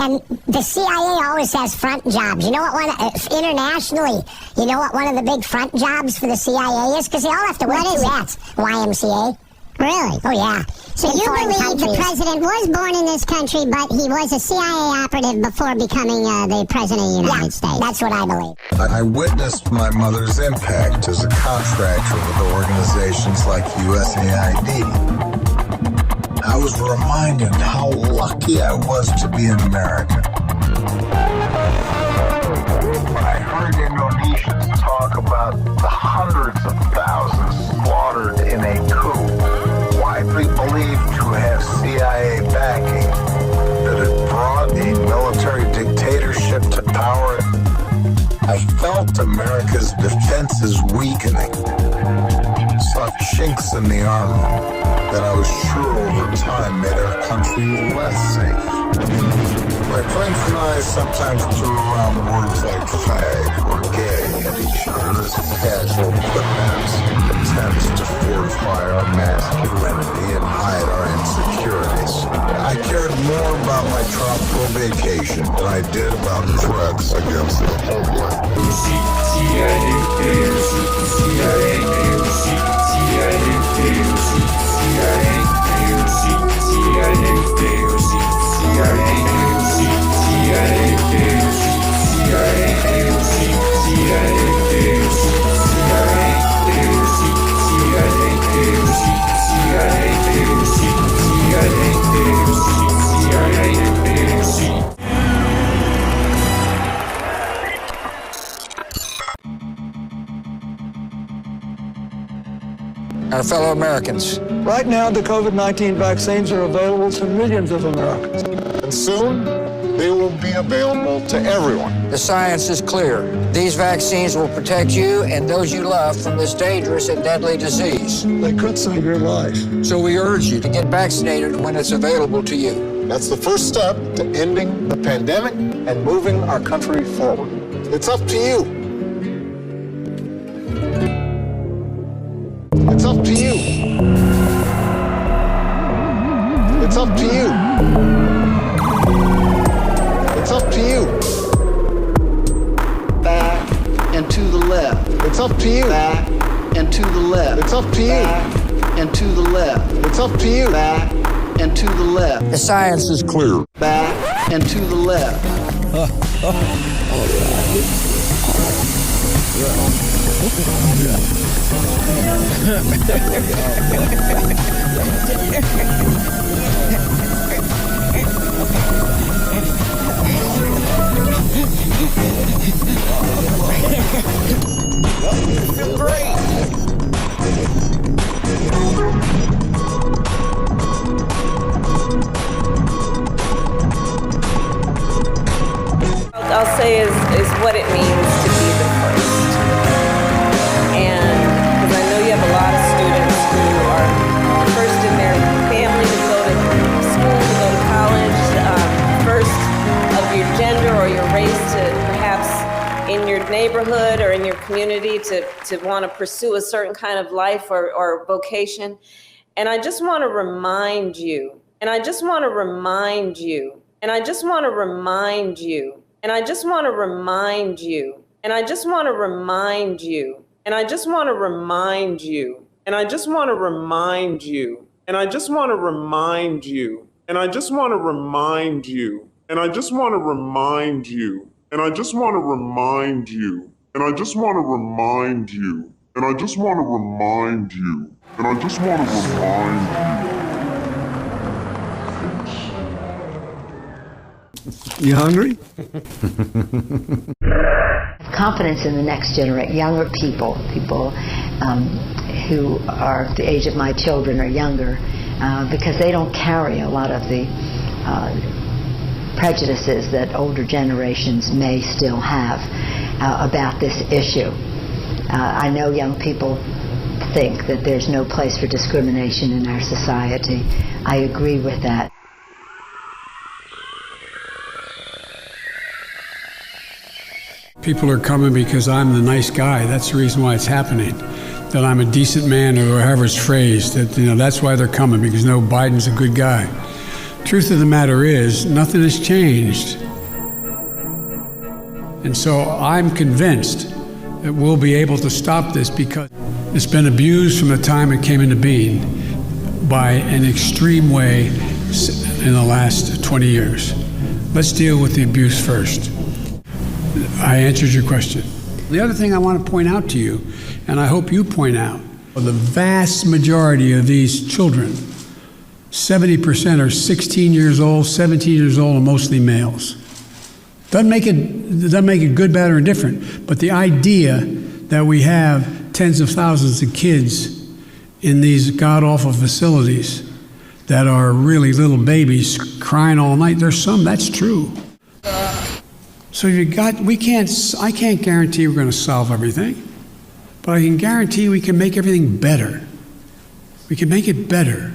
And the CIA always has front jobs. You know what internationally, you know what one of the big front jobs for the CIA is? Because they all have to wear two hats. YMCA. Really? Oh, yeah. So you believe the president was born in this country, but he was a CIA operative before becoming the president of the United States? That's what I believe. I witnessed my mother's impact as a contractor with organizations like USAID. I was reminded how lucky I was to be an American. When I heard Indonesians talk about the hundreds of thousands slaughtered in a coup, widely believed to have CIA backing, that had brought a military dictatorship to power, I felt America's defenses weakening. Saw chinks in the armor that I was sure over time made our country less safe. My friends and I sometimes threw around words like fag or gay at each other as casual quips, attempts to fortify our masculinity and hide our insecurities. I cared more about my tropical vacation than I did about threats against the public. Our fellow Americans. Right now, the COVID-19 vaccines are available to millions of Americans. And soon, they will be available to everyone. The science is clear. These vaccines will protect you and those you love from this dangerous and deadly disease. They could save your life. So we urge you to get vaccinated when it's available to you. That's the first step to ending the pandemic and moving our country forward. It's up to you. It's up to you. It's up to you. It's up to you. Back and to the left. It's up to you. Back and to the left. It's up to you. Back and to the left. It's up to you. Back and to the left. The science is clear. Back and to the left. I'll say is what it means to be the first. And because I know you have a lot of students who are first in their family to go to school, to go to college, first of your gender or your race to perhaps in your neighborhood or in your community to want to pursue a certain kind of life or vocation. And I just want to remind you, and I just want to remind you, and I just want to remind you, and I just want to remind you, and I just want to remind you, and I just want to remind you, and I just want to remind you, and I just want to remind you, and I just want to remind you, and I just want to remind you, and I just want to remind you, and I just want to remind you, and I just want to remind you, and I just want to remind you. You hungry? Confidence in the next generation, younger people who are the age of my children or younger, because they don't carry a lot of the prejudices that older generations may still have about this issue. I know young people think that there's no place for discrimination in our society. I agree with that. People are coming because I'm the nice guy. That's the reason why it's happening. That I'm a decent man, or however it's phrased. That, that's why they're coming, because Biden's a good guy. Truth of the matter is, nothing has changed. And so I'm convinced that we'll be able to stop this because it's been abused from the time it came into being by an extreme way in the last 20 years. Let's deal with the abuse first. I answered your question. The other thing I want to point out to you, and I hope you point out, the vast majority of these children, 70% are 16 years old, 17 years old, and mostly males. Doesn't make it good, bad, or indifferent, but the idea that we have tens of thousands of kids in these god-awful facilities that are really little babies crying all night, there's some, that's true. So I can't guarantee we're going to solve everything, but I can guarantee we can make everything better. We can make it better.